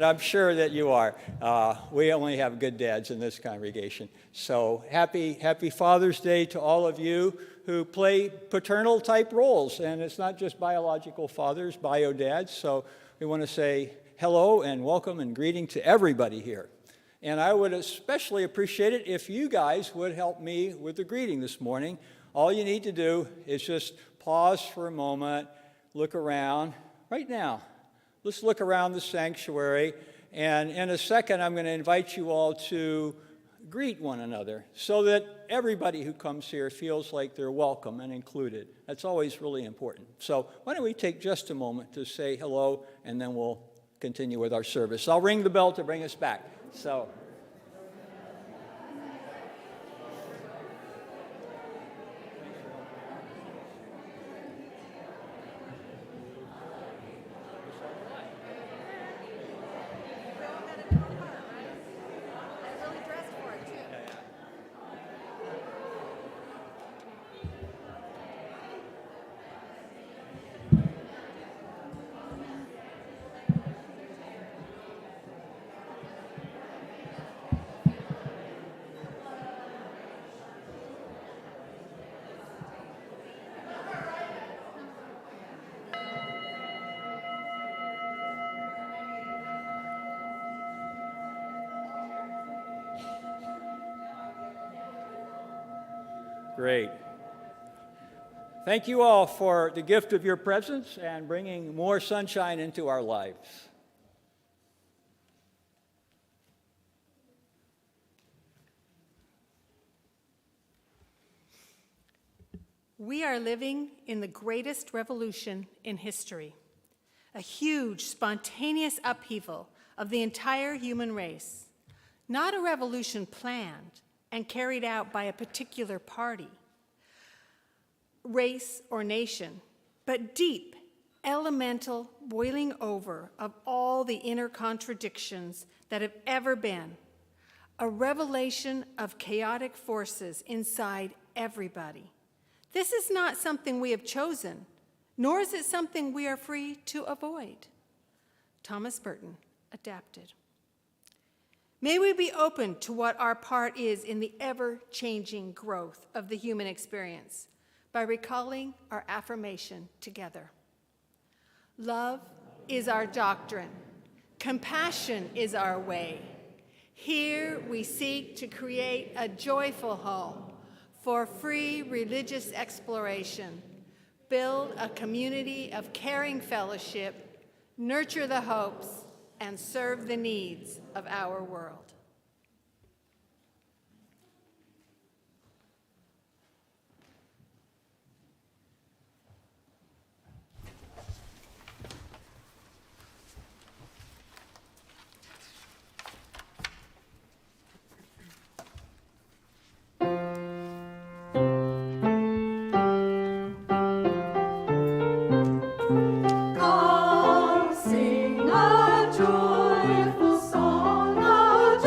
I'm sure that you are. We only have good dads in this congregation. So happy Father's Day to all of you who play paternal type roles. And it's not just biological fathers, bio dads. So we want to say hello and welcome and greeting to everybody here. And I would especially appreciate it if you guys would help me with the greeting this morning. All you need to do is just pause for a moment, look around right now. Let's look around the sanctuary, and in a second I'm going to invite you all to greet one another so that everybody who comes here feels like they're welcome and included. That's always really important. So why don't we take just a moment to say hello, and then we'll continue with our service. I'll ring the bell to bring us back. So. Great. Thank you all for the gift of your presence and bringing more sunshine into our lives. We are living in the greatest revolution in history, a huge, spontaneous upheaval of the entire human race, not a revolution planned and carried out by a particular party, race, or nation, but deep, elemental boiling over of all the inner contradictions that have ever been, a revelation of chaotic forces inside everybody. This is not something we have chosen, nor is it something we are free to avoid. Thomas Burton, adapted. May we be open to what our part is in the ever-changing growth of the human experience by recalling our affirmation together. Love is our doctrine. Compassion is our way. Here we seek to create a joyful home for free religious exploration, build a community of caring fellowship, nurture the hopes, and serve the needs of our world. Come sing a joyful song, a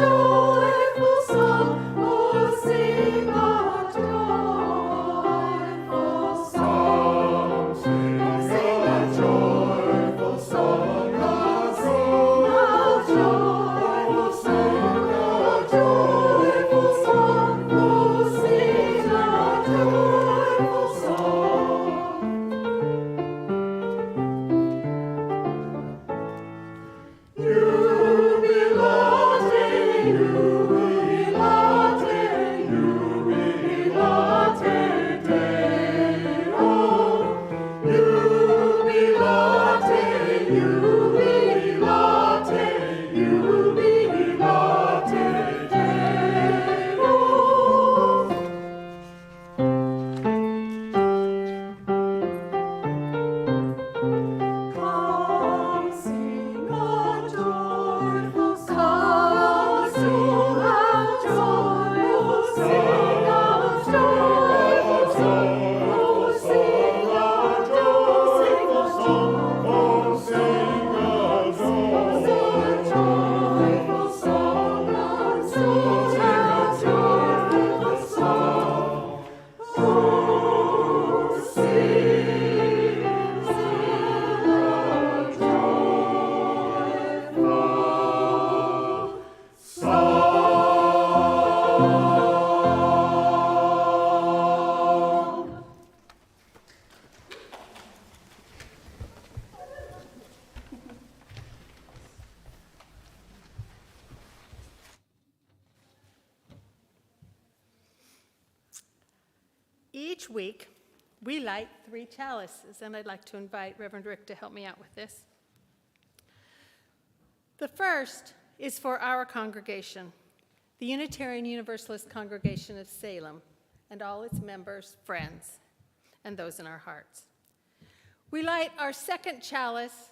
Each week, we light 3 chalices, and I'd like to invite Reverend Rick to help me out with this. The first is for our congregation, the Unitarian Universalist Congregation of Salem, and all its members, friends, and those in our hearts. We light our second chalice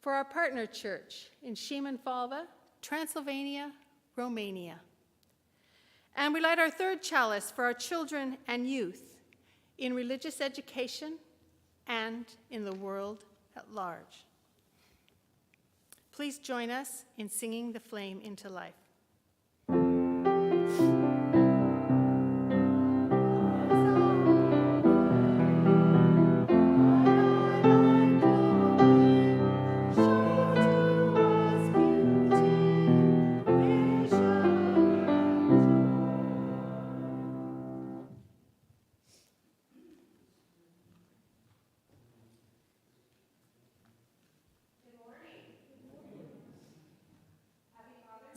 for our partner church in Szymanfalva, Transylvania, Romania. And we light our third chalice for our children and youth in religious education and in the world at large. Please join us in singing the flame into life.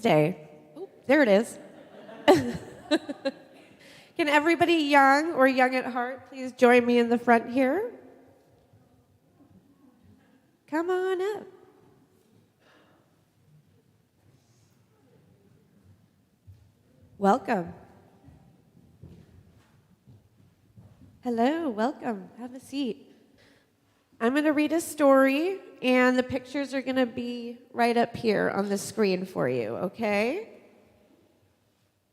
Day. Oh, there it is. Can everybody young or young at heart please join me in the front here? Come on up. Welcome. Hello, welcome. Have a seat. I'm going to read a story, and the pictures are going to be right up here on the screen for you, okay?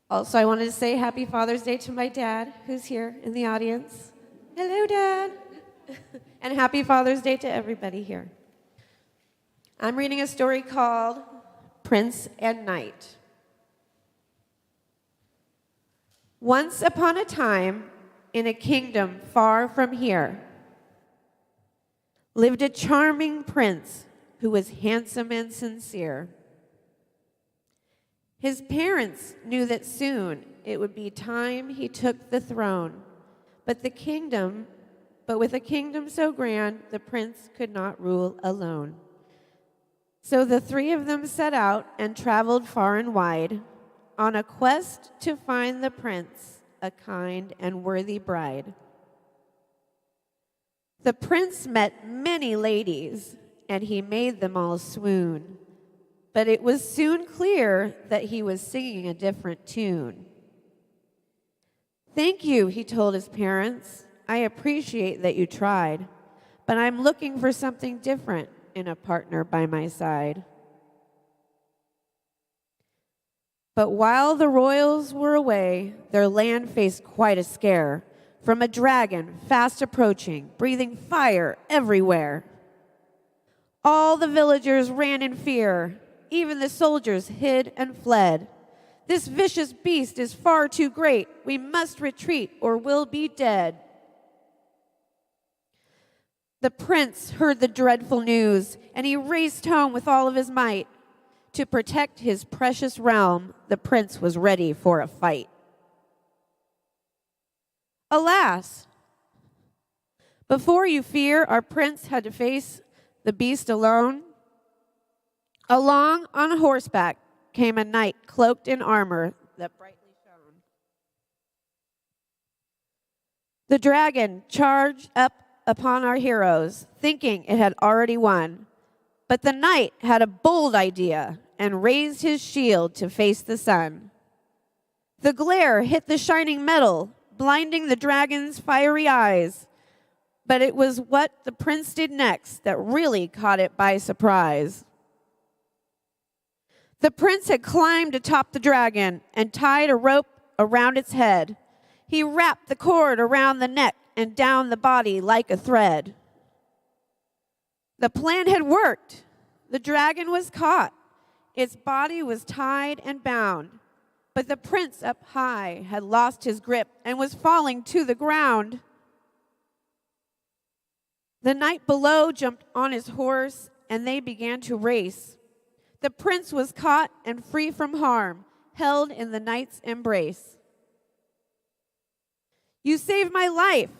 Also, I wanted to say Happy Father's Day to my dad, who's here in the audience. Hello, Dad. And Happy Father's Day to everybody here. I'm reading a story called Prince and Knight. Once upon a time, in a kingdom far from here, lived a charming prince who was handsome and sincere. His parents knew that soon it would be time he took the throne, but with a kingdom so grand, the prince could not rule alone. So the 3 of them set out and traveled far and wide on a quest to find the prince, a kind and worthy bride. The prince met many ladies, and he made them all swoon. But it was soon clear that he was singing a different tune. "Thank you," he told his parents. "I appreciate that you tried, but I'm looking for something different in a partner by my side." But while the royals were away, their land faced quite a scare from a dragon fast approaching, breathing fire everywhere. All the villagers ran in fear. Even the soldiers hid and fled. "This vicious beast is far too great. We must retreat or we'll be dead." The prince heard the dreadful news, and he raced home with all of his might. To protect his precious realm, the prince was ready for a fight. Alas, before you fear, our prince had to face the beast alone. Along on horseback came a knight cloaked in armor that brightly shone. The dragon charged up upon our heroes, thinking it had already won. But the knight had a bold idea and raised his shield to face the sun. The glare hit the shining metal, blinding the dragon's fiery eyes. But it was what the prince did next that really caught it by surprise. The prince had climbed atop the dragon and tied a rope around its head. He wrapped the cord around the neck and down the body like a thread. The plan had worked. The dragon was caught. Its body was tied and bound. But the prince up high had lost his grip and was falling to the ground. The knight below jumped on his horse, and they began to race. The prince was caught and free from harm, held in the knight's embrace. "You saved my life,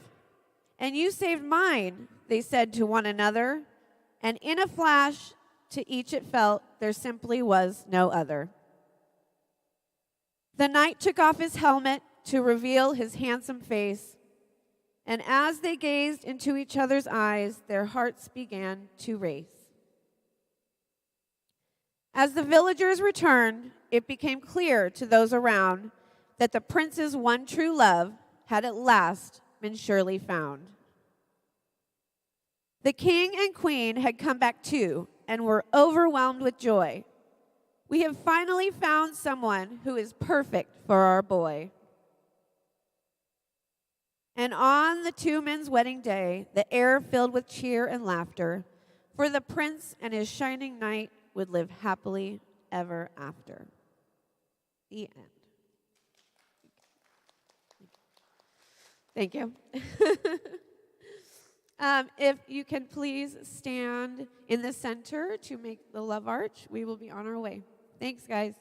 and you saved mine," they said to one another, and in a flash, to each it felt there simply was no other. The knight took off his helmet to reveal his handsome face. And as they gazed into each other's eyes, their hearts began to race. As the villagers returned, it became clear to those around that the prince's one true love had at last been surely found. The king and queen had come back too and were overwhelmed with joy. We have finally found someone who is perfect for our boy. And on the two men's wedding day, the air filled with cheer and laughter, for the prince and his shining knight would live happily ever after. The end. Thank you. If you can please stand in the center to make the love arch, we will be on our way. Thanks, guys.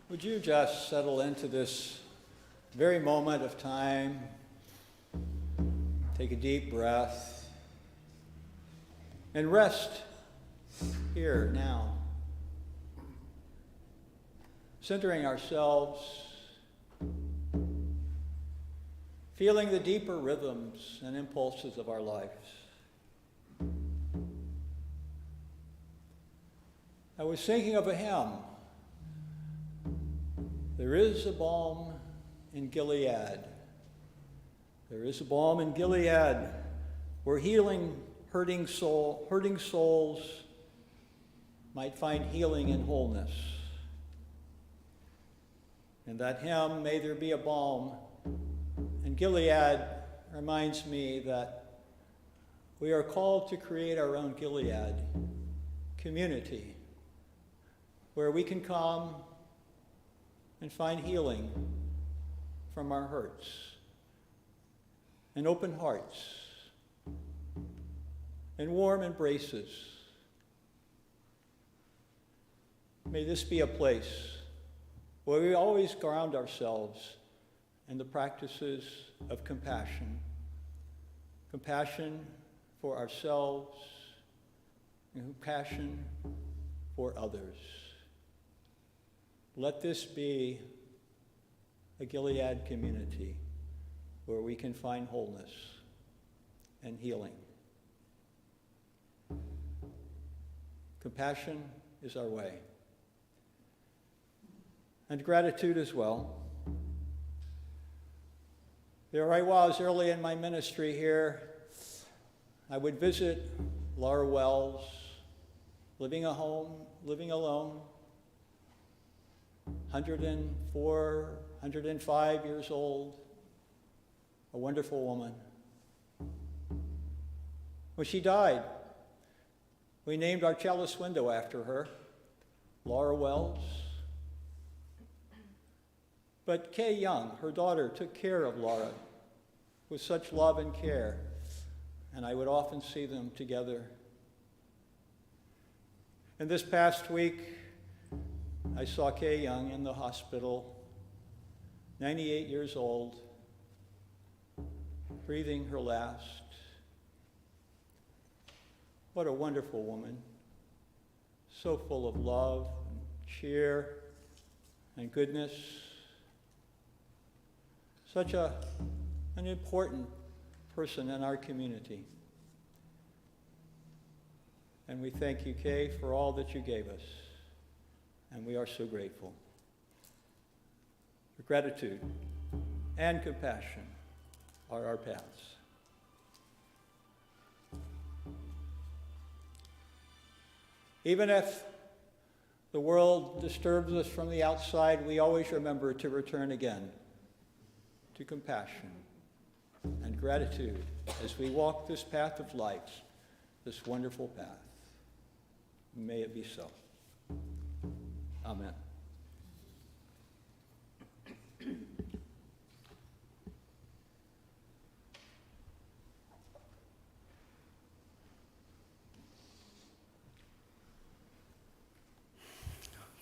Would you just settle into this very moment of time? Take a deep breath and rest here now. Centering ourselves, feeling the deeper rhythms and impulses of our lives. I was thinking of a hymn. There is a balm in Gilead. There is a balm in Gilead where hurting souls might find healing and wholeness. And that hymn, May There Be a Balm in Gilead, reminds me that we are called to create our own Gilead community where we can come and find healing from our hurts and open hearts and warm embraces. May this be a place where we always ground ourselves in the practices of compassion. Compassion for ourselves and compassion for others. Let this be a Gilead community where we can find wholeness and healing. Compassion is our way. And gratitude as well. There I was early in my ministry here. I would visit Laura Wells, living alone, 104, 105 years old, a wonderful woman. When she died, we named our cellist window after her, Laura Wells. But Kay Young, her daughter, took care of Laura with such love and care, and I would often see them together. And this past week, I saw Kay Young in the hospital, 98 years old, breathing her last. What a wonderful woman, so full of love and cheer and goodness. Such an important person in our community. And we thank you, Kay, for all that you gave us. And we are so grateful. For gratitude and compassion are our paths. Even if the world disturbs us from the outside, we always remember to return again to compassion and gratitude as we walk this path of life, this wonderful path. May it be so. Amen.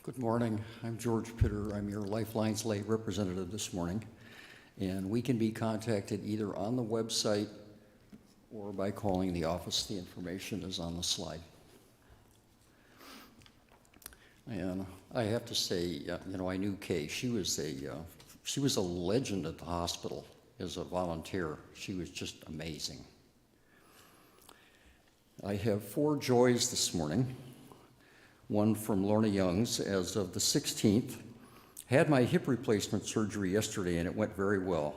Good morning. I'm George Pitter. I'm your Lifeline's lay representative this morning. And we can be contacted either on the website or by calling the office. The information is on the slide. And I have to say, I knew Kay. She was a legend at the hospital as a volunteer. She was just amazing. I have 4 joys this morning. One from Lorna Young's. As of the 16th, had my hip replacement surgery yesterday and it went very well.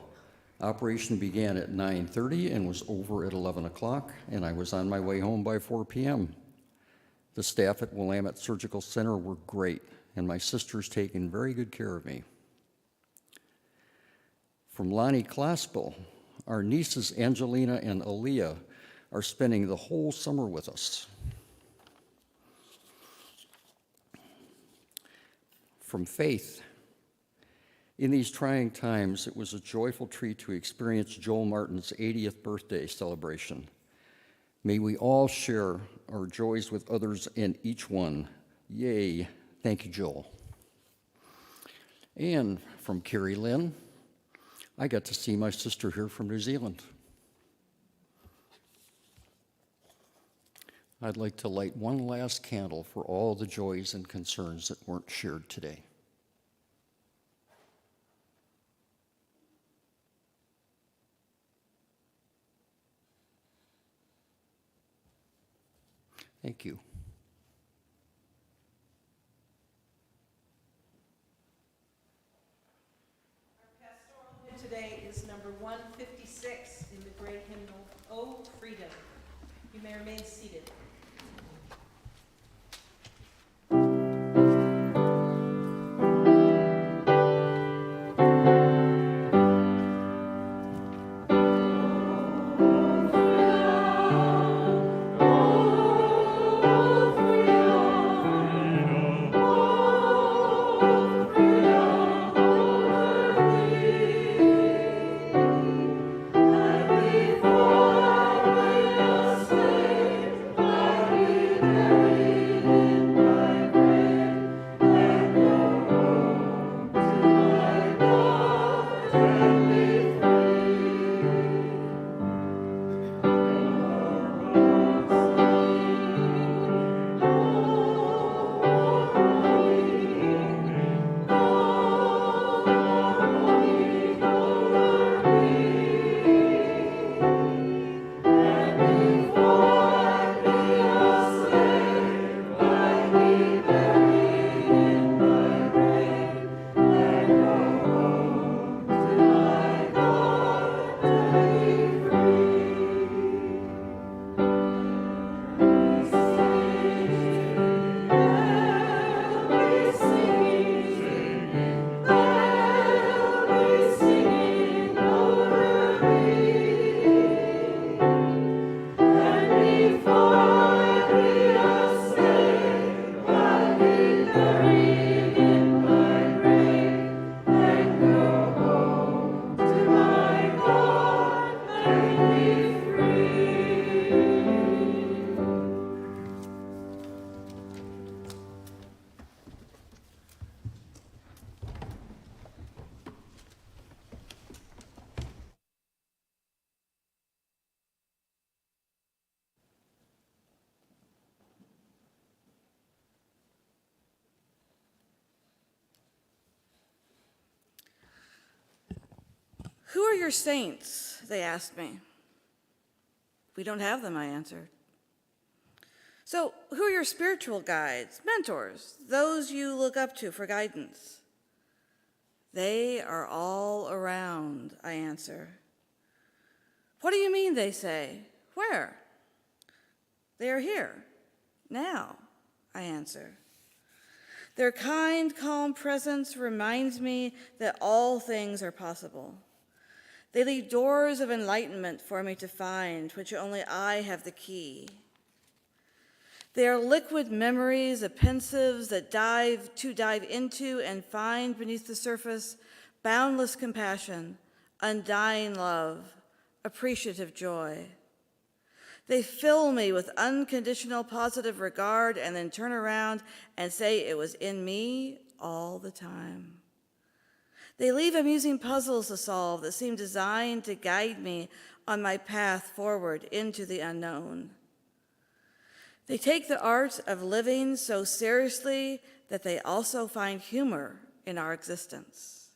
Operation began at 9:30 and was over at 11 o'clock, and I was on my way home by 4 p.m. The staff at Willamette Surgical Center were great, and my sister's taken very good care of me. From Lonnie Claspel, our nieces Angelina and Aaliyah are spending the whole summer with us. From Faith, in these trying times, it was a joyful treat to experience Joel Martin's 80th birthday celebration. May we all share our joys with others and each one. Yay. Thank you, Joel. And from Carrie Lynn, I got to see my sister here from New Zealand. I'd like to light one last candle for all the joys and concerns that weren't shared today. Thank you. Our pastoral hymn today is number 156 in the great hymnal, O Freedom. You may remain seated. Who are your saints? They asked me. We don't have them, I answered. So, who are your spiritual guides, mentors, those you look up to for guidance? They are all around, I answer. What do you mean, they say? Where? They are here, now, I answer. Their kind, calm presence reminds me that all things are possible. They leave doors of enlightenment for me to find, which only I have the key. They are liquid memories of pensives that dive into and find beneath the surface boundless compassion, undying love, appreciative joy. They fill me with unconditional positive regard and then turn around and say it was in me all the time. They leave amusing puzzles to solve that seem designed to guide me on my path forward into the unknown. They take the art of living so seriously that they also find humor in our existence.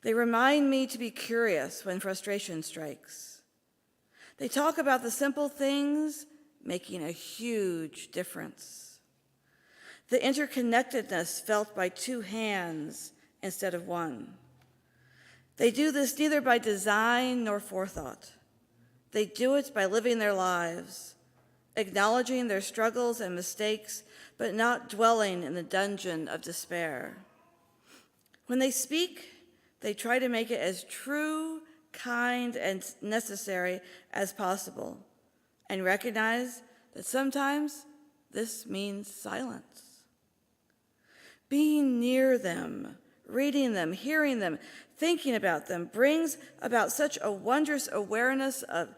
They remind me to be curious when frustration strikes. They talk about the simple things making a huge difference. The interconnectedness felt by two hands instead of one. They do this neither by design nor forethought. They do it by living their lives, acknowledging their struggles and mistakes, but not dwelling in the dungeon of despair. When they speak, they try to make it as true, kind, and necessary as possible, and recognize that sometimes this means silence. Being near them, reading them, hearing them, thinking about them brings about such a wondrous awareness of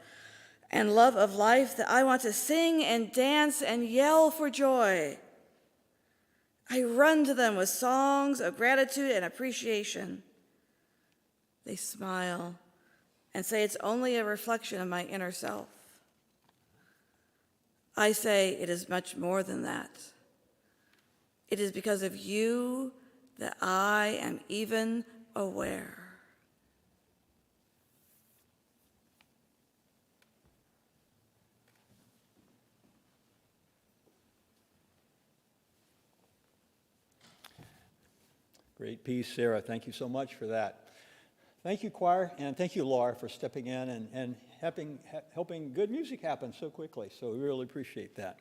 and love of life that I want to sing and dance and yell for joy. I run to them with songs of gratitude and appreciation. They smile and say it's only a reflection of my inner self. I say it is much more than that. It is because of you that I am even aware. Great piece, Sarah. Thank you so much for that. Thank you, choir, and thank you, Laura, for stepping in and helping good music happen so quickly. So we really appreciate that.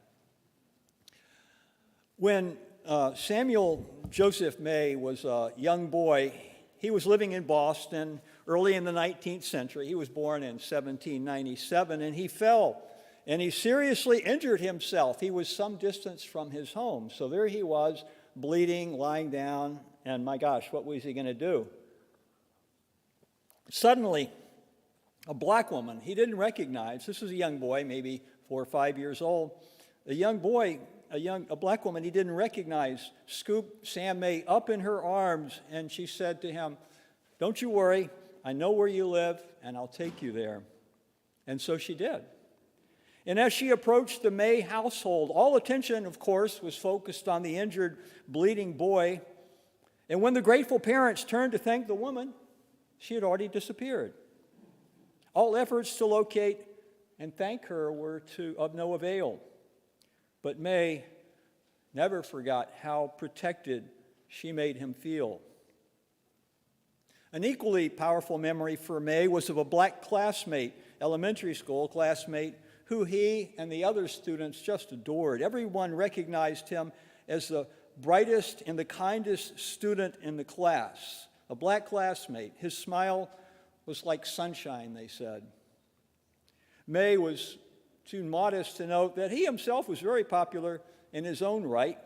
When Samuel Joseph May was a young boy, he was living in Boston early in the 19th century. He was born in 1797, and he fell, and he seriously injured himself. He was some distance from his home. So there he was, bleeding, lying down, and my gosh, what was he going to do? Suddenly, a black woman he didn't recognize, this was a young boy, maybe 4 or 5 years old, a black woman he didn't recognize, scooped Sam May up in her arms, and she said to him, "Don't you worry, I know where you live, and I'll take you there." And so she did. And as she approached the May household, all attention, of course, was focused on the injured, bleeding boy. And when the grateful parents turned to thank the woman, she had already disappeared. All efforts to locate and thank her were of no avail. But May never forgot how protected she made him feel. An equally powerful memory for May was of a black classmate, elementary school classmate, who he and the other students just adored. Everyone recognized him as the brightest and the kindest student in the class, a black classmate. His smile was like sunshine, they said. May was too modest to note that he himself was very popular in his own right.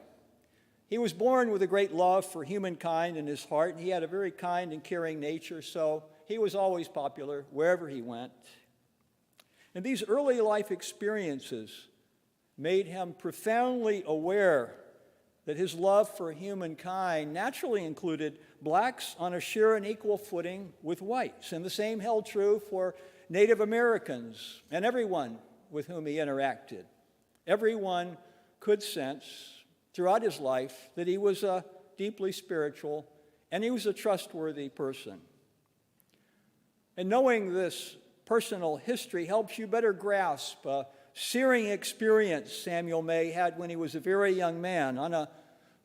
He was born with a great love for humankind in his heart. He had a very kind and caring nature, so he was always popular wherever he went. And these early life experiences made him profoundly aware that his love for humankind naturally included blacks on a sure and equal footing with whites. And the same held true for Native Americans and everyone with whom he interacted. Everyone could sense throughout his life that he was a deeply spiritual and he was a trustworthy person. And knowing this personal history helps you better grasp a searing experience Samuel May had when he was a very young man. On a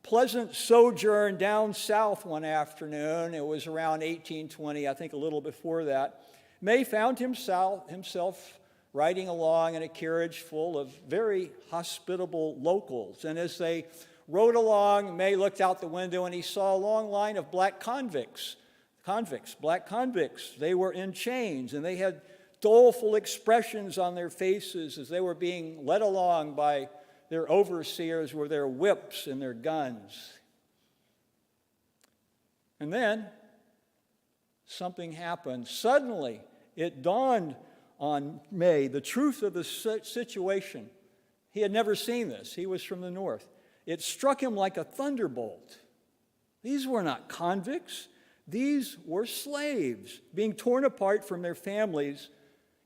pleasant sojourn down south one afternoon, it was around 1820, I think a little before that, May found himself riding along in a carriage full of very hospitable locals. And as they rode along, May looked out the window and he saw a long line of black convicts. Black convicts. They were in chains and they had doleful expressions on their faces as they were being led along by their overseers with their whips and their guns. And then something happened. Suddenly, it dawned on May the truth of the situation. He had never seen this. He was from the north. It struck him like a thunderbolt. These were not convicts. These were slaves being torn apart from their families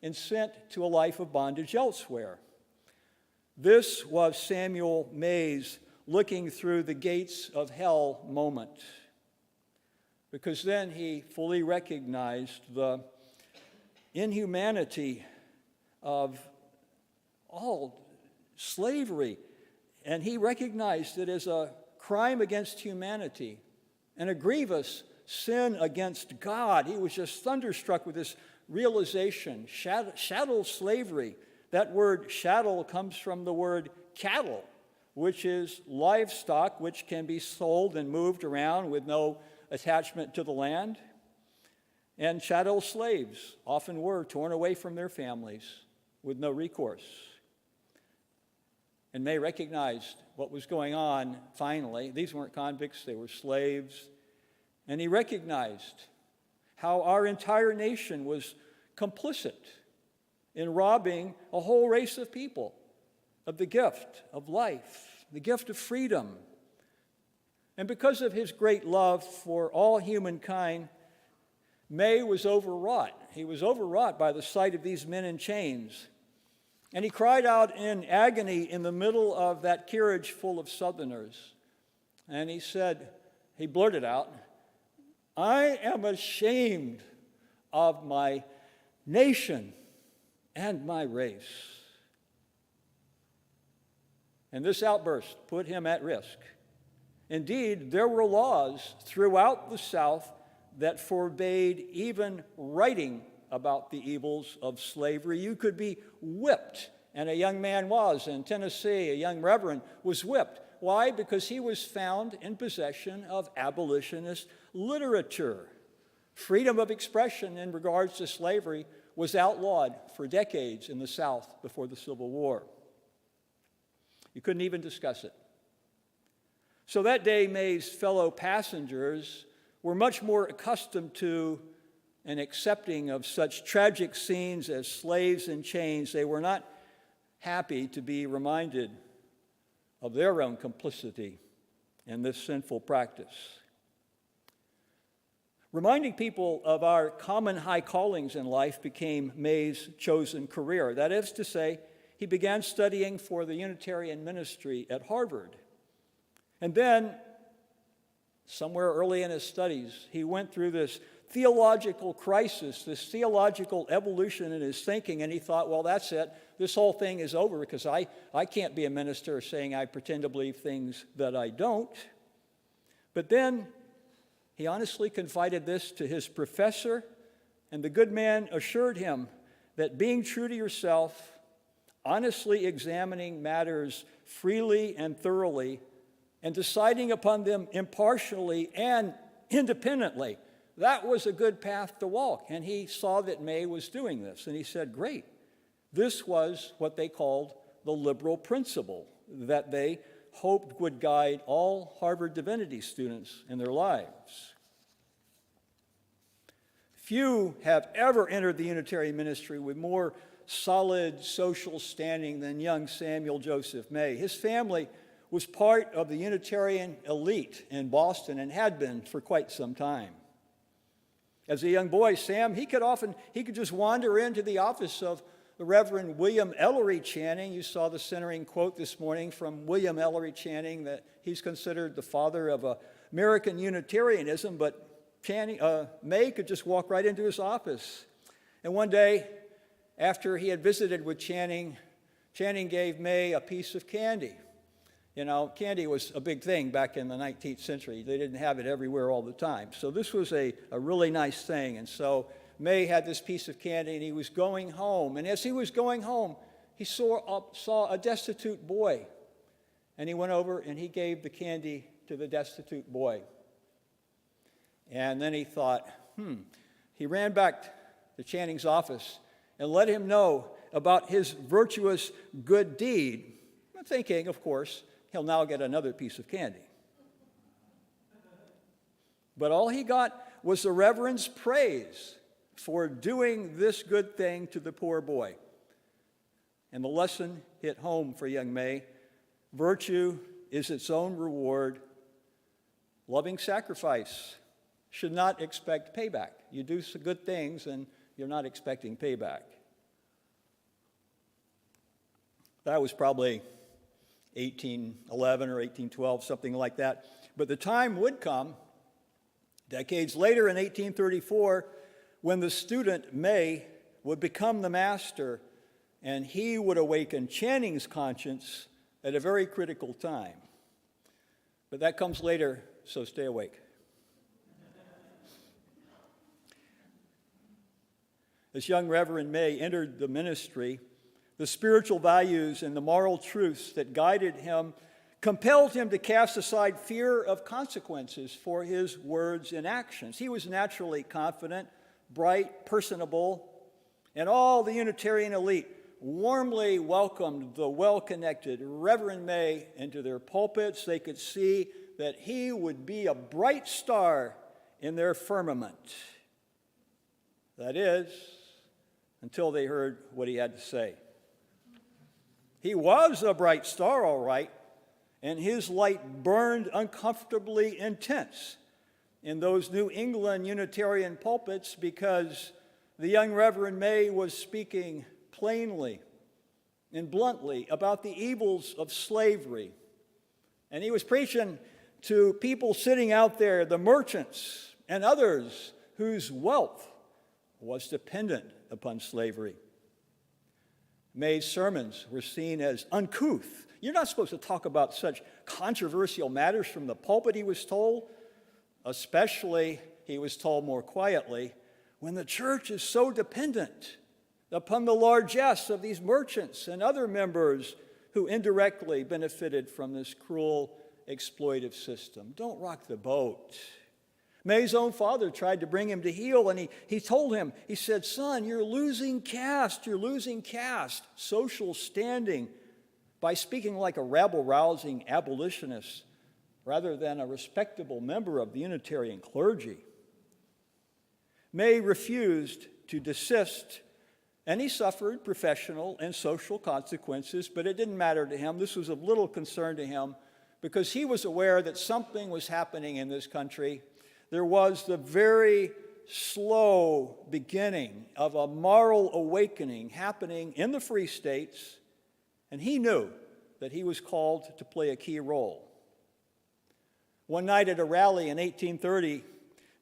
and sent to a life of bondage elsewhere. This was Samuel May's looking through the gates of hell moment, because then he fully recognized the inhumanity of all slavery, and he recognized it as a crime against humanity and a grievous sin against God. He was just thunderstruck with this realization. Chattel slavery. That word chattel comes from the word cattle, which is livestock which can be sold and moved around with no attachment to the land. And chattel slaves often were torn away from their families with no recourse. And May recognized what was going on finally. These weren't convicts, they were slaves. And he recognized how our entire nation was complicit in robbing a whole race of people of the gift of life, the gift of freedom. And because of his great love for all humankind, May was overwrought. He was overwrought by the sight of these men in chains. And he cried out in agony in the middle of that carriage full of Southerners. And he blurted out, "I am ashamed of my nation and my race." And this outburst put him at risk. Indeed, there were laws throughout the South that forbade even writing about the evils of slavery. You could be whipped, and a young man was in Tennessee, a young reverend was whipped. Why? Because he was found in possession of abolitionist literature. Freedom of expression in regards to slavery was outlawed for decades in the South before the Civil War. You couldn't even discuss it. So that day, May's fellow passengers were much more accustomed to and accepting of such tragic scenes as slaves in chains. They were not happy to be reminded of their own complicity in this sinful practice. Reminding people of our common high callings in life became May's chosen career. That is to say, he began studying for the Unitarian Ministry at Harvard. And then, somewhere early in his studies, he went through this theological crisis, this theological evolution in his thinking, and he thought, well, that's it. This whole thing is over because I can't be a minister saying I pretend to believe things that I don't. But then he honestly confided this to his professor, and the good man assured him that being true to yourself, honestly examining matters freely and thoroughly, and deciding upon them impartially and independently, that was a good path to walk. And he saw that May was doing this, and he said, great. This was what they called the liberal principle that they hoped would guide all Harvard divinity students in their lives. Few have ever entered the Unitarian ministry with more solid social standing than young Samuel Joseph May. His family was part of the Unitarian elite in Boston and had been for quite some time. As a young boy, Sam, he could just wander into the office of the Reverend William Ellery Channing. You saw the centering quote this morning from William Ellery Channing that he's considered the father of American Unitarianism, but May could just walk right into his office. And one day, after he had visited with Channing, Channing gave May a piece of candy. You know, candy was a big thing back in the 19th century. They didn't have it everywhere all the time. So this was a really nice thing. And so May had this piece of candy, and he was going home. And as he was going home, he saw a destitute boy. And he went over and he gave the candy to the destitute boy. And then he thought, He ran back to Channing's office and let him know about his virtuous good deed, thinking, of course, he'll now get another piece of candy. But all he got was the Reverend's praise for doing this good thing to the poor boy. And the lesson hit home for young May. Virtue is its own reward. Loving sacrifice should not expect payback. You do some good things and you're not expecting payback. That was probably 1811 or 1812, something like that. But the time would come, decades later in 1834, when the student May would become the master, and he would awaken Channing's conscience at a very critical time. But that comes later, so stay awake. As young Reverend May entered the ministry, the spiritual values and the moral truths that guided him compelled him to cast aside fear of consequences for his words and actions. He was naturally confident, bright, personable, and all the Unitarian elite warmly welcomed the well-connected Reverend May into their pulpits. They could see that he would be a bright star in their firmament. That is, until they heard what he had to say. He was a bright star, all right, and his light burned uncomfortably intense in those New England Unitarian pulpits because the young Reverend May was speaking plainly and bluntly about the evils of slavery. And he was preaching to people sitting out there, the merchants and others whose wealth was dependent upon slavery. May's sermons were seen as uncouth. You're not supposed to talk about such controversial matters from the pulpit, he was told. Especially, he was told more quietly, when the church is so dependent upon the largesse of these merchants and other members who indirectly benefited from this cruel, exploitive system. Don't rock the boat. May's own father tried to bring him to heel, and he told him, he said, son, you're losing caste, social standing, by speaking like a rabble-rousing abolitionist rather than a respectable member of the Unitarian clergy. May refused to desist, and he suffered professional and social consequences, but it didn't matter to him. This was of little concern to him because he was aware that something was happening in this country. There was the very slow beginning of a moral awakening happening in the Free States, and he knew that he was called to play a key role. One night at a rally in 1830,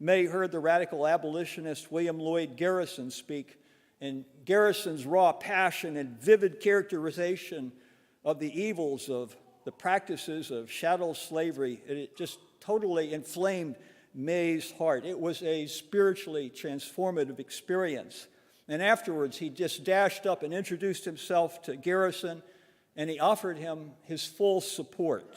May heard the radical abolitionist William Lloyd Garrison speak, and Garrison's raw passion and vivid characterization of the evils of the practices of chattel slavery, it just totally inflamed May's heart. It was a spiritually transformative experience. And afterwards, he just dashed up and introduced himself to Garrison, and he offered him his full support.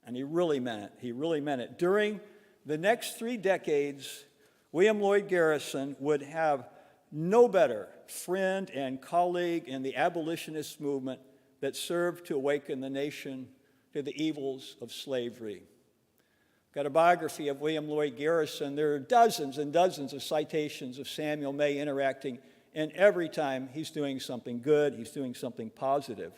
And he really meant it. He really meant it. During the next 3 decades, William Lloyd Garrison would have no better friend and colleague in the abolitionist movement that served to awaken the nation to the evils of slavery. Got a biography of William Lloyd Garrison. There are dozens and dozens of citations of Samuel May interacting, and every time he's doing something good, he's doing something positive.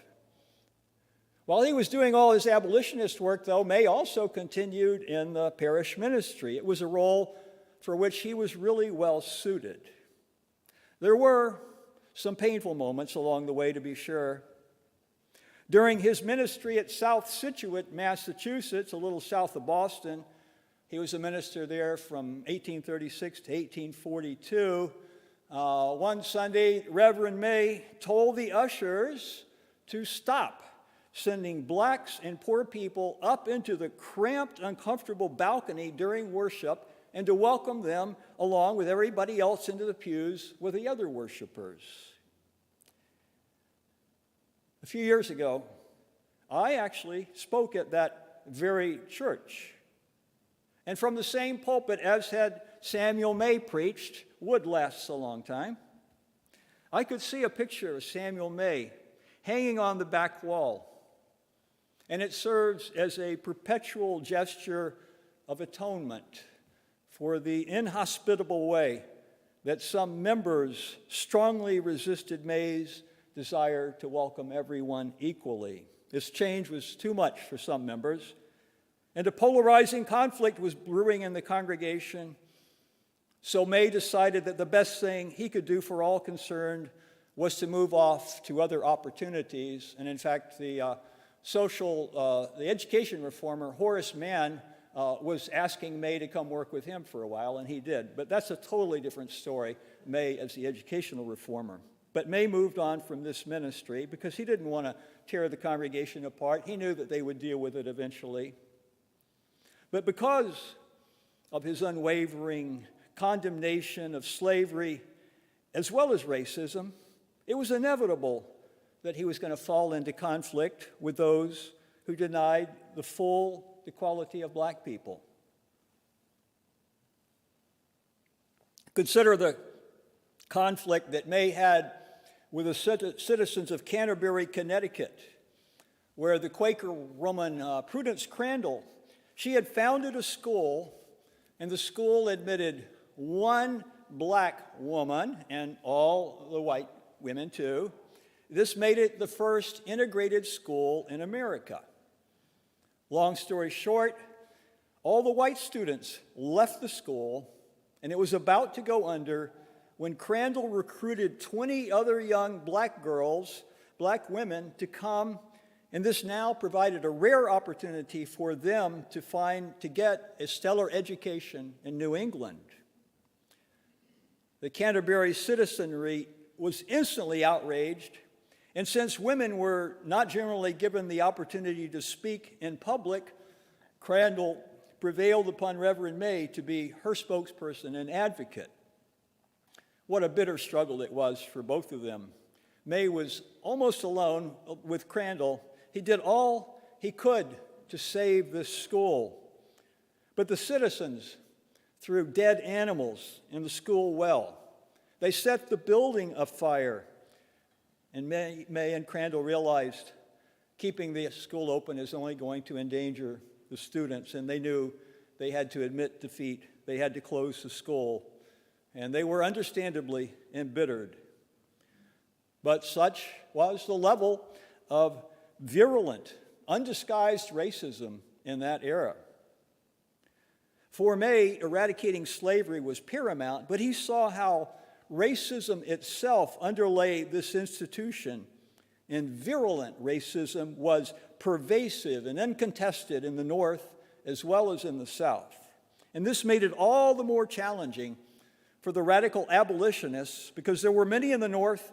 While he was doing all his abolitionist work, though, May also continued in the parish ministry. It was a role for which he was really well suited. There were some painful moments along the way, to be sure. During his ministry at South Scituate, Massachusetts, a little south of Boston, he was a minister there from 1836 to 1842. One Sunday, Reverend May told the ushers to stop sending blacks and poor people up into the cramped, uncomfortable balcony during worship and to welcome them along with everybody else into the pews with the other worshipers. A few years ago, I actually spoke at that very church. And from the same pulpit as had Samuel May preached, would last a long time, I could see a picture of Samuel May hanging on the back wall. And it serves as a perpetual gesture of atonement for the inhospitable way that some members strongly resisted May's desire to welcome everyone equally. This change was too much for some members, and a polarizing conflict was brewing in the congregation. So May decided that the best thing he could do for all concerned was to move off to other opportunities. And in fact, the education reformer, Horace Mann, was asking May to come work with him for a while, and he did. But that's a totally different story, May as the educational reformer. But May moved on from this ministry because he didn't want to tear the congregation apart. He knew that they would deal with it eventually. But because of his unwavering condemnation of slavery as well as racism, it was inevitable that he was going to fall into conflict with those who denied the full equality of black people. Consider the conflict that May had with the citizens of Canterbury, Connecticut, where the Quaker woman Prudence Crandall, she had founded a school, and the school admitted one black woman and all the white women too. This made it the first integrated school in America. Long story short, all the white students left the school, and it was about to go under when Crandall recruited 20 other young black girls, black women, to come, and this now provided a rare opportunity for them to get a stellar education in New England. The Canterbury citizenry was instantly outraged, and since women were not generally given the opportunity to speak in public, Crandall prevailed upon Reverend May to be her spokesperson and advocate. What a bitter struggle it was for both of them. May was almost alone with Crandall. He did all he could to save this school. But the citizens threw dead animals in the school well. They set the building afire. And May and Crandall realized keeping the school open is only going to endanger the students, and they knew they had to admit defeat. They had to close the school, and they were understandably embittered. But such was the level of virulent, undisguised racism in that era. For May, eradicating slavery was paramount, but he saw how racism itself underlay this institution, and virulent racism was pervasive and uncontested in the North as well as in the South. And this made it all the more challenging for the radical abolitionists because there were many in the North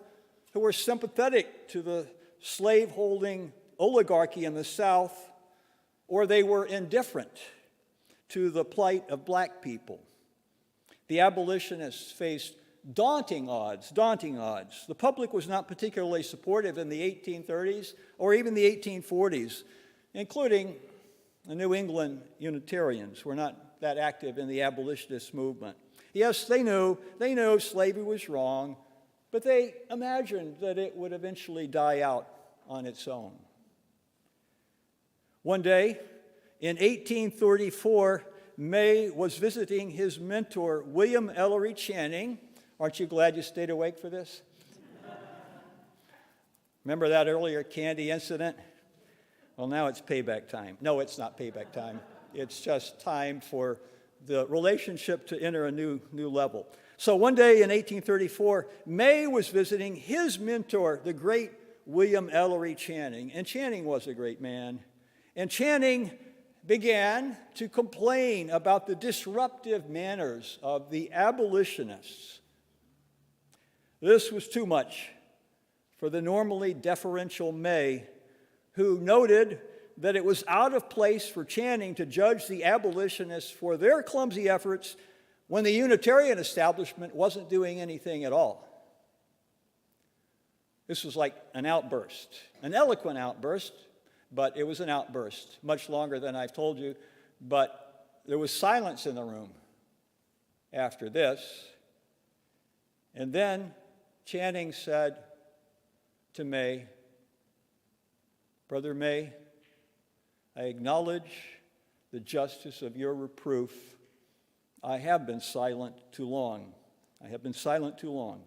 who were sympathetic to the slave-holding oligarchy in the South, or they were indifferent to the plight of black people. The abolitionists faced daunting odds. The public was not particularly supportive in the 1830s or even the 1840s, including the New England Unitarians were not that active in the abolitionist movement. Yes, they knew slavery was wrong, but they imagined that it would eventually die out on its own. One day, in 1834, May was visiting his mentor, William Ellery Channing. Aren't you glad you stayed awake for this? Remember that earlier candy incident? Well, now it's payback time. No, it's not payback time. It's just time for the relationship to enter a new level. So one day in 1834, May was visiting his mentor, the great William Ellery Channing. And Channing was a great man. And Channing began to complain about the disruptive manners of the abolitionists. This was too much for the normally deferential May, who noted that it was out of place for Channing to judge the abolitionists for their clumsy efforts when the Unitarian establishment wasn't doing anything at all. This was like an outburst, an eloquent outburst, but it was an outburst, much longer than I've told you, but there was silence in the room after this. And then Channing said to May, "Brother May, I acknowledge the justice of your reproof. I have been silent too long. I have been silent too long."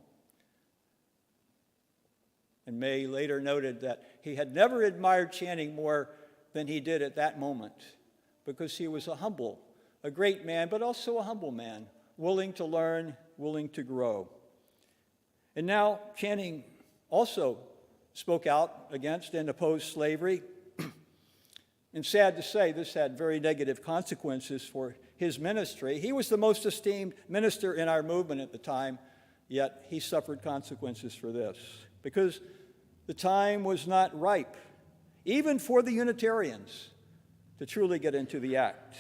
And May later noted that he had never admired Channing more than he did at that moment, because he was a great man, but also a humble man, willing to learn, willing to grow. And now Channing also spoke out against and opposed slavery. And sad to say, this had very negative consequences for his ministry. He was the most esteemed minister in our movement at the time, yet he suffered consequences for this, because the time was not ripe, even for the Unitarians, to truly get into the act.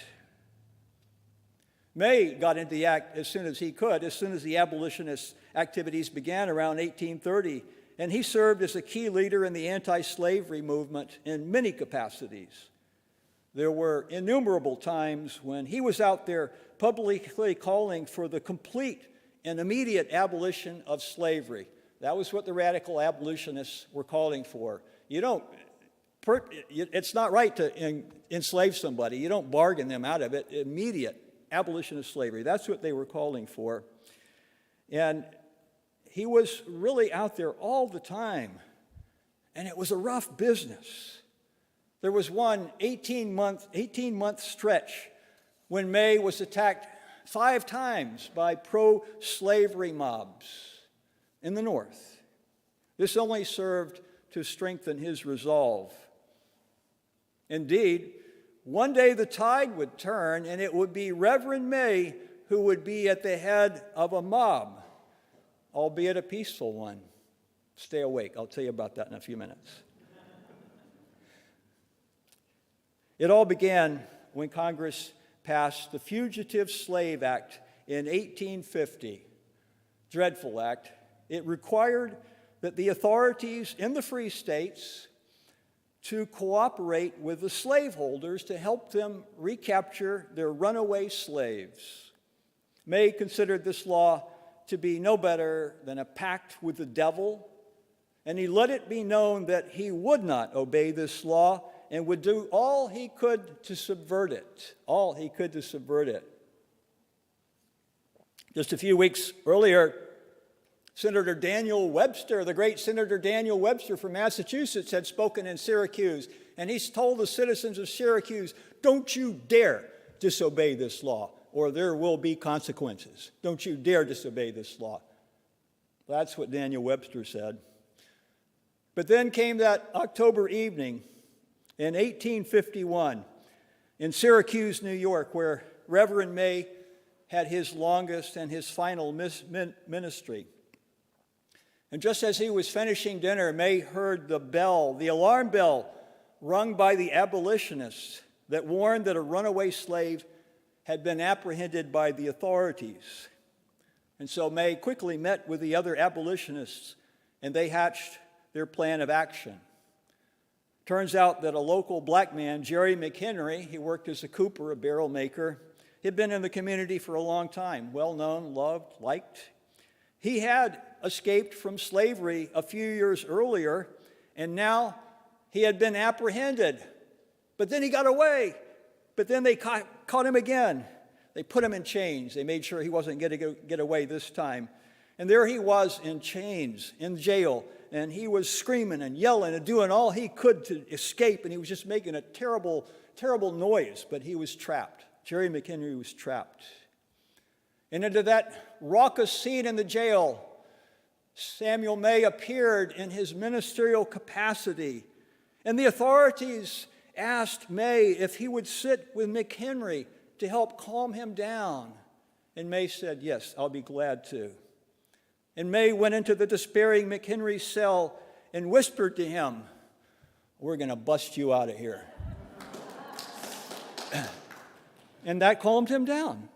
May got into the act as soon as he could, as soon as the abolitionist activities began around 1830, and he served as a key leader in the anti-slavery movement in many capacities. There were innumerable times when he was out there publicly calling for the complete and immediate abolition of slavery. That was what the radical abolitionists were calling for. It's not right to enslave somebody. You don't bargain them out of it. Immediate abolition of slavery. That's what they were calling for. And he was really out there all the time. And it was a rough business. There was one 18-month stretch when May was attacked 5 times by pro-slavery mobs in the North. This only served to strengthen his resolve. Indeed, one day the tide would turn, and it would be Reverend May who would be at the head of a mob, albeit a peaceful one. Stay awake. I'll tell you about that in a few minutes. It all began when Congress passed the Fugitive Slave Act in 1850. Dreadful act. It required that the authorities in the free states to cooperate with the slaveholders to help them recapture their runaway slaves. May considered this law to be no better than a pact with the devil, and he let it be known that he would not obey this law and would do all he could to subvert it. All he could to subvert it. Just a few weeks earlier, Senator Daniel Webster, the great Senator Daniel Webster from Massachusetts, had spoken in Syracuse, and he's told the citizens of Syracuse, "Don't you dare disobey this law, or there will be consequences. Don't you dare disobey this law." That's what Daniel Webster said. But then came that October evening in 1851 in Syracuse, New York, where Reverend May had his longest and his final ministry. And just as he was finishing dinner, May heard the alarm bell rung by the abolitionists that warned that a runaway slave had been apprehended by the authorities. And so May quickly met with the other abolitionists, and they hatched their plan of action. Turns out that a local black man, Jerry McHenry, he worked as a cooper, a barrel maker. He'd been in the community for a long time, well-known, loved, liked. He had escaped from slavery a few years earlier, and now he had been apprehended. But then he got away. But then they caught him again. They put him in chains. They made sure he wasn't going to get away this time. And there he was in chains, in jail, and he was screaming and yelling and doing all he could to escape, and he was just making a terrible, terrible noise, but he was trapped. Jerry McHenry was trapped. And into that raucous scene in the jail, Samuel May appeared in his ministerial capacity, and the authorities asked May if he would sit with McHenry to help calm him down. And May said, "Yes, I'll be glad to." And May went into the despairing McHenry's cell and whispered to him, "We're going to bust you out of here." And that calmed him down.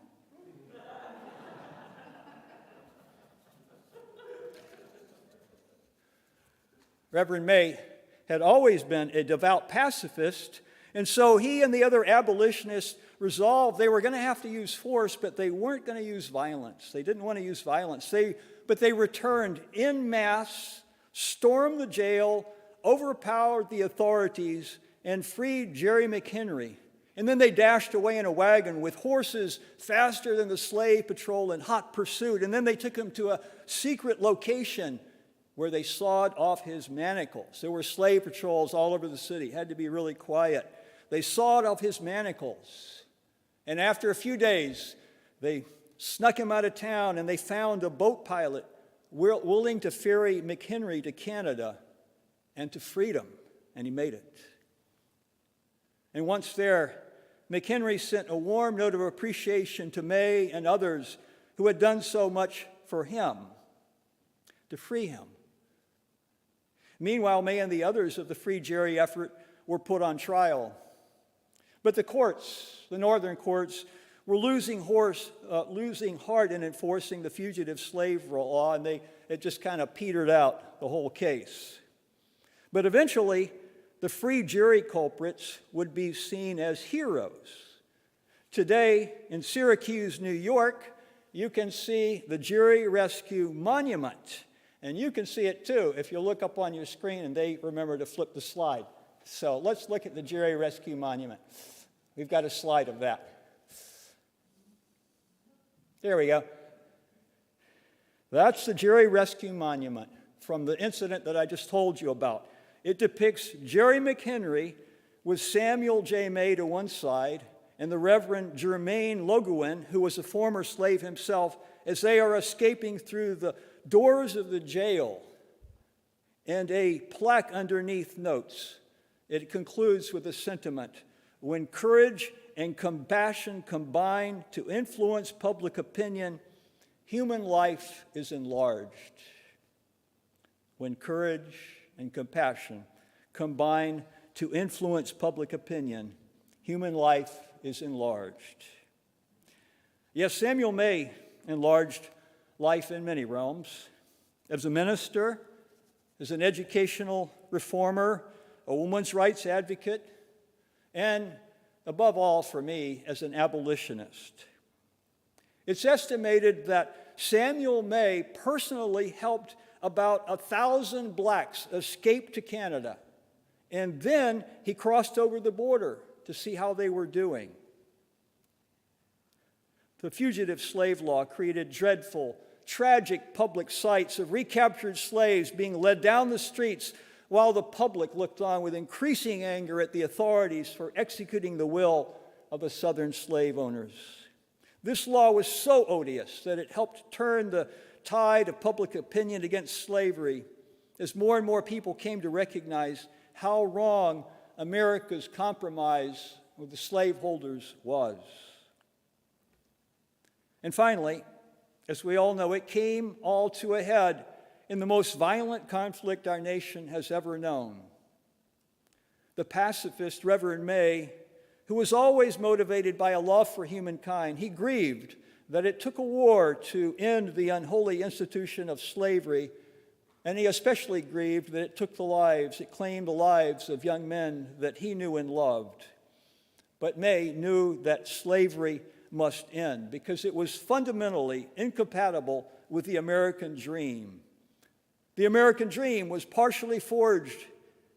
Reverend May had always been a devout pacifist, and so he and the other abolitionists resolved they were going to have to use force, but they weren't going to use violence. They didn't want to use violence. But they returned en masse, stormed the jail, overpowered the authorities, and freed Jerry McHenry. And then they dashed away in a wagon with horses faster than the slave patrol in hot pursuit. And then they took him to a secret location where they sawed off his manacles. There were slave patrols all over the city. It had to be really quiet. They sawed off his manacles. And after a few days, they snuck him out of town, and they found a boat pilot willing to ferry McHenry to Canada and to freedom. And he made it. And once there, McHenry sent a warm note of appreciation to May and others who had done so much for him, to free him. Meanwhile, May and the others of the Free Jerry effort were put on trial. But the courts, the northern courts, were losing heart in enforcing the fugitive slave law, and it just kind of petered out, the whole case. But eventually, the free jury culprits would be seen as heroes. Today, in Syracuse, New York, you can see the Jury Rescue Monument. And you can see it too if you look up on your screen and they remember to flip the slide. So let's look at the Jury Rescue Monument. We've got a slide of that. There we go. That's the Jury Rescue Monument from the incident that I just told you about. It depicts Jerry McHenry with Samuel J. May to one side and the Reverend Jermaine Logoin, who was a former slave himself, as they are escaping through the doors of the jail. And a plaque underneath notes. It concludes with a sentiment: when courage and compassion combine to influence public opinion, human life is enlarged. When courage and compassion combine to influence public opinion, human life is enlarged. Yes, Samuel May enlarged life in many realms. As a minister, as an educational reformer, a women's rights advocate, and above all for me, as an abolitionist. It's estimated that Samuel May personally helped about 1,000 blacks escape to Canada, and then he crossed over the border to see how they were doing. The fugitive slave law created dreadful, tragic public sights of recaptured slaves being led down the streets while the public looked on with increasing anger at the authorities for executing the will of the Southern slave owners. This law was so odious that it helped turn the tide of public opinion against slavery as more and more people came to recognize how wrong America's compromise with the slaveholders was. And finally, as we all know, it came all to a head in the most violent conflict our nation has ever known. The pacifist Reverend May, who was always motivated by a love for humankind, he grieved that it took a war to end the unholy institution of slavery, and he especially grieved that it claimed the lives of young men that he knew and loved. But May knew that slavery must end because it was fundamentally incompatible with the American dream. The American dream was partially forged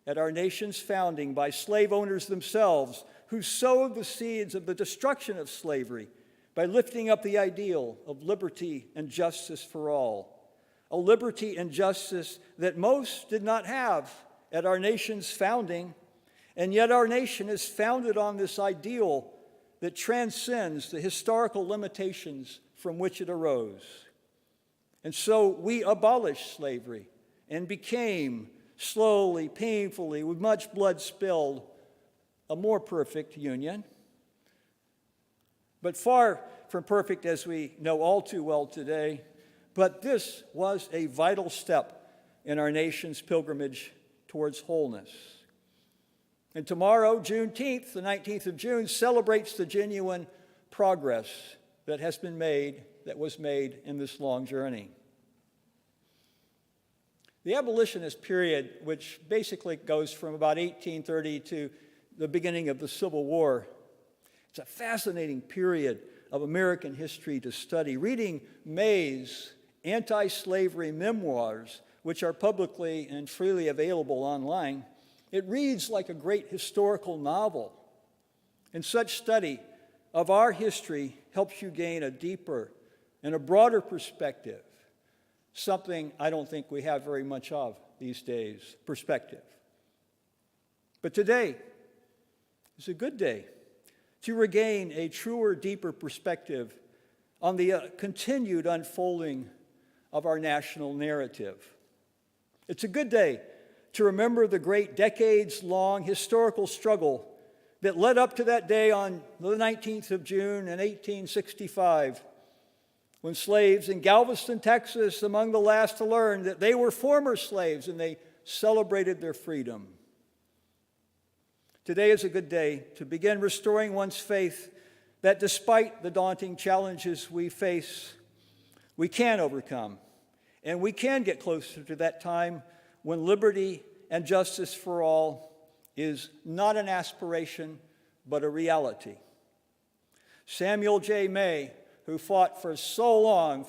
at our nation's founding by slave owners themselves, who sowed the seeds of the destruction of slavery by lifting up the ideal of liberty and justice for all, a liberty and justice that most did not have at our nation's founding, and yet our nation is founded on this ideal that transcends the historical limitations from which it arose. And so we abolished slavery and became, slowly, painfully, with much blood spilled, a more perfect union. But far from perfect, as we know all too well today, but this was a vital step in our nation's pilgrimage towards wholeness. And tomorrow, Juneteenth, the 19th of June, celebrates the genuine progress that was made in this long journey. The abolitionist period, which basically goes from about 1830 to the beginning of the Civil War, it's a fascinating period of American history to study. Reading May's anti-slavery memoirs, which are publicly and freely available online, it reads like a great historical novel. And such study of our history helps you gain a deeper and a broader perspective, something I don't think we have very much of these days, perspective. But today is a good day to regain a truer, deeper perspective on the continued unfolding of our national narrative. It's a good day to remember the great decades-long historical struggle that led up to that day on the 19th of June in 1865, when slaves in Galveston, Texas, among the last to learn that they were former slaves and they celebrated their freedom. Today is a good day to begin restoring one's faith that despite the daunting challenges we face, we can overcome, and we can get closer to that time when liberty and justice for all is not an aspiration, but a reality. Samuel J. May, who fought for so long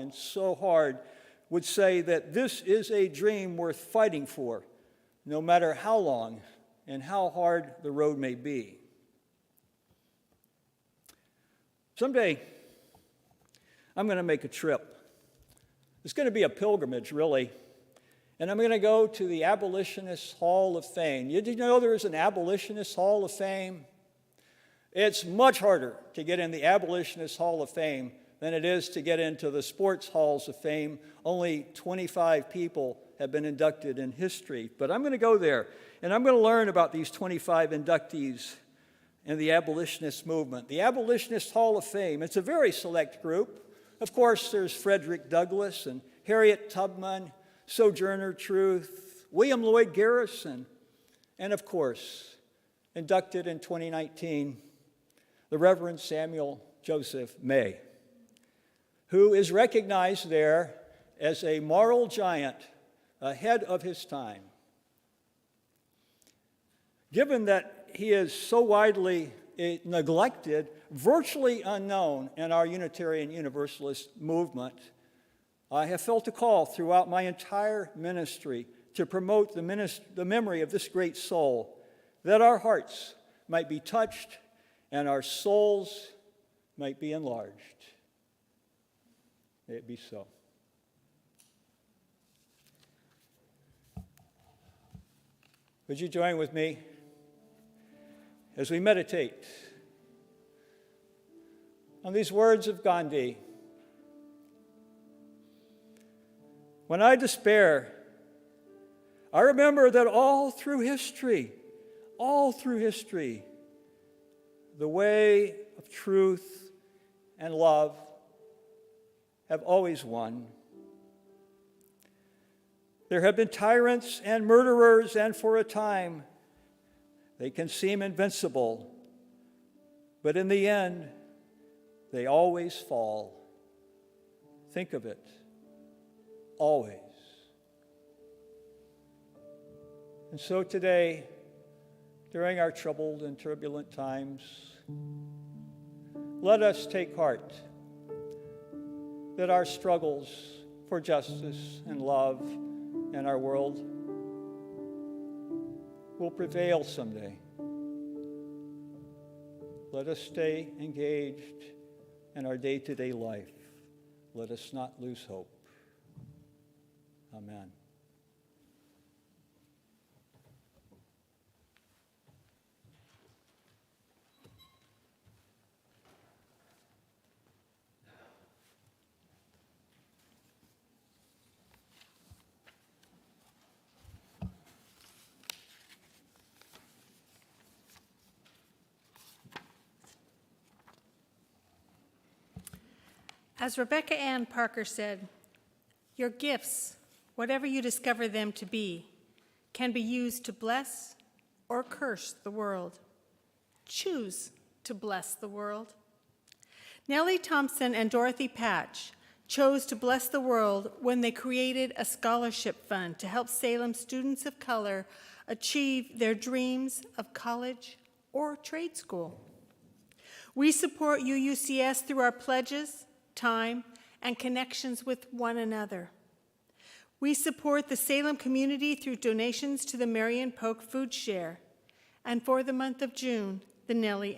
and so hard, would say that this is a dream worth fighting for, no matter how long and how hard the road may be. Someday, I'm going to make a trip. It's going to be a pilgrimage, really. And I'm going to go to the Abolitionist Hall of Fame. Did you know there is an Abolitionist Hall of Fame? It's much harder to get in the Abolitionist Hall of Fame than it is to get into the Sports Halls of Fame. Only 25 people have been inducted in history. But I'm going to go there, and I'm going to learn about these 25 inductees in the abolitionist movement. The Abolitionist Hall of Fame, it's a very select group. Of course, there's Frederick Douglass and Harriet Tubman, Sojourner Truth, William Lloyd Garrison, and of course, inducted in 2019, the Reverend Samuel Joseph May, who is recognized there as a moral giant ahead of his time. Given that he is so widely neglected, virtually unknown in our Unitarian Universalist movement, I have felt a call throughout my entire ministry to promote the memory of this great soul, that our hearts might be touched and our souls might be enlarged. May it be so. Would you join with me as we meditate on these words of Gandhi? When I despair, I remember that all through history, the way of truth and love have always won. There have been tyrants and murderers, and for a time, they can seem invincible, but in the end, they always fall. Think of it. Always. And so today, during our troubled and turbulent times, let us take heart that our struggles for justice and love in our world will prevail someday. Let us stay engaged in our day-to-day life. Let us not lose hope. Amen. As Rebecca Ann Parker said, your gifts, whatever you discover them to be, can be used to bless or curse the world. Choose to bless the world. Nellie Thompson and Dorothy Patch chose to bless the world when they created a scholarship fund to help Salem students of color achieve their dreams of college or trade school. We support UUCS through our pledges, time, and connections with one another. We support the Salem community through donations to the Marion Polk Food Share. And for the month of June, the Nellie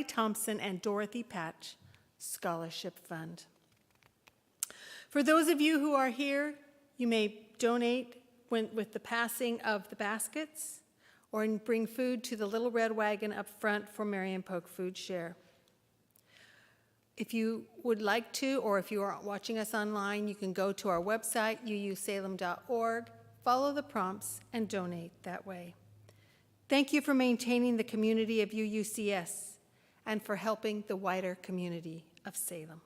Thompson and Dorothy Patch Scholarship Fund. For those of you who are here, you may donate with the passing of the baskets or bring food to the little red wagon up front for Marion Polk Food Share. If you would like to, or if you are watching us online, you can go to our website, uusalem.org, follow the prompts, and donate that way. Thank you for maintaining the community of UUCS and for helping the wider community of Salem.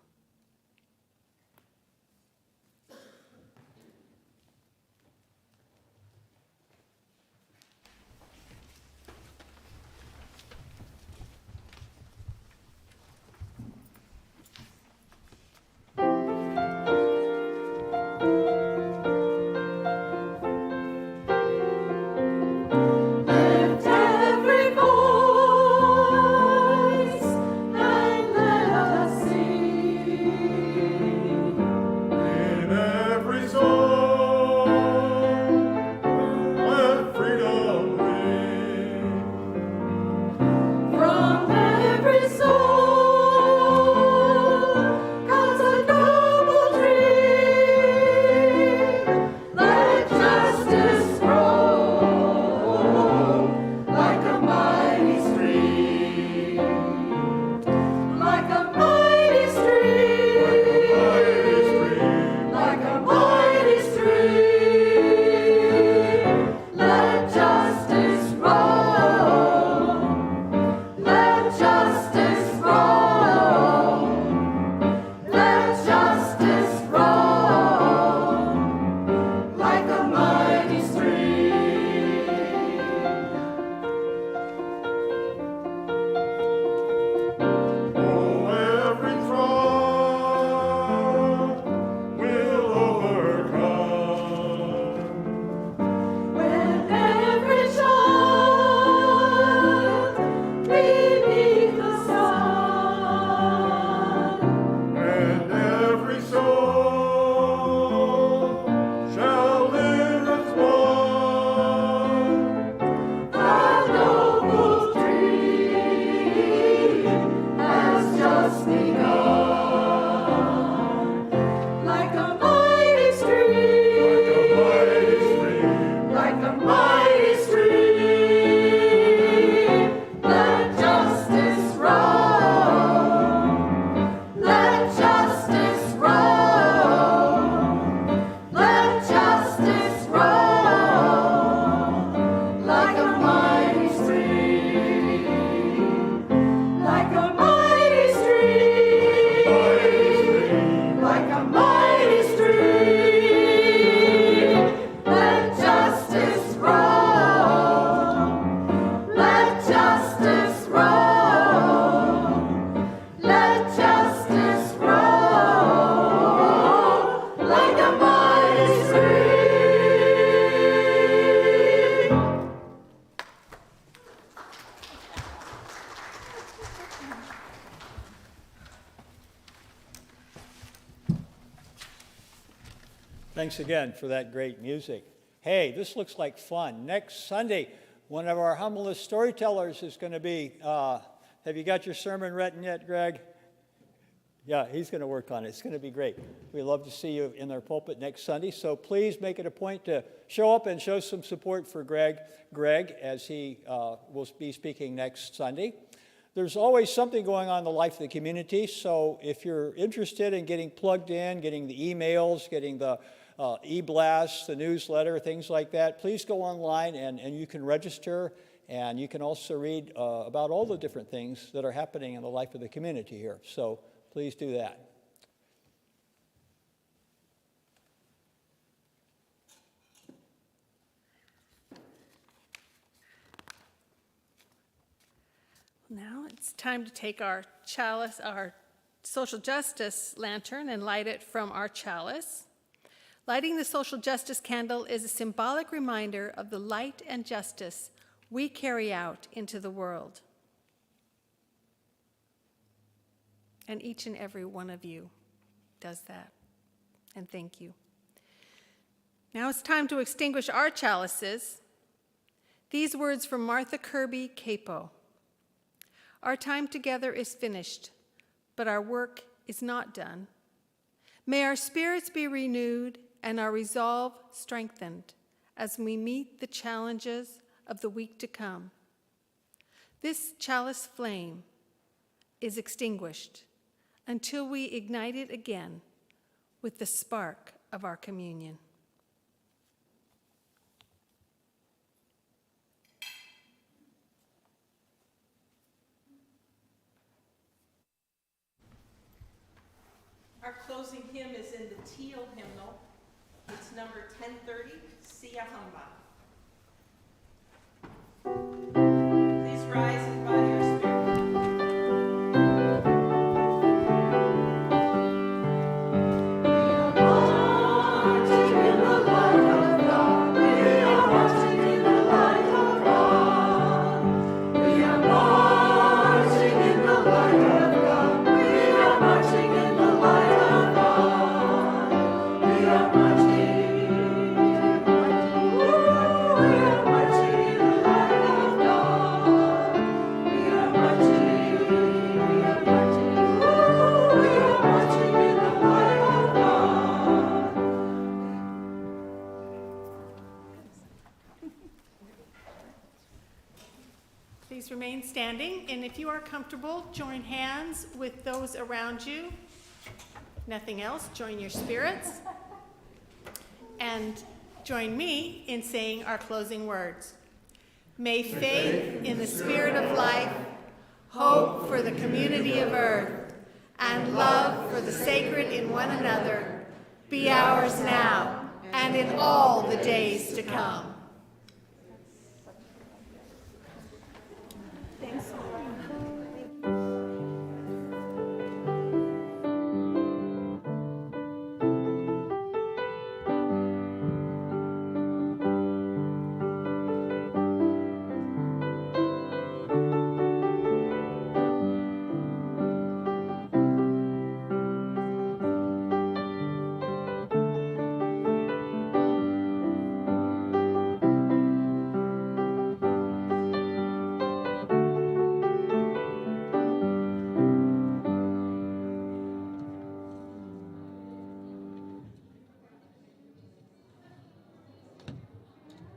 Thanks again for that great music. Hey, this looks like fun. Next Sunday, one of our humblest storytellers is going to be, have you got your sermon written yet, Greg? Yeah, he's going to work on it. It's going to be great. We'd love to see you in our pulpit next Sunday. So please make it a point to show up and show some support for Greg as he will be speaking next Sunday. There's always something going on in the life of the community. So if you're interested in getting plugged in, getting the emails, getting the e-blasts, the newsletter, things like that, please go online and you can register. And you can also read about all the different things that are happening in the life of the community here. So please do that. Now it's time to take our chalice, our social justice lantern, and light it from our chalice. Lighting the social justice candle is a symbolic reminder of the light and justice we carry out into the world. And each and every one of you does that. And thank you. Now it's time to extinguish our chalices. These words from Martha Kirby Capo. Our time together is finished, but our work is not done. May our spirits be renewed and our resolve strengthened as we meet the challenges of the week to come. This chalice flame is extinguished until we ignite it again with the spark of our communion. Our closing hymn is in the teal hymnal. It's number 1030, Sia Hamba. Please rise and body your spirit. Please remain standing, and if you are comfortable, join hands with those around you. Nothing else, join your spirits. And join me in saying our closing words. May faith in the spirit of life, hope for the community of earth, and love for the sacred in one another be ours now and in all the days to come.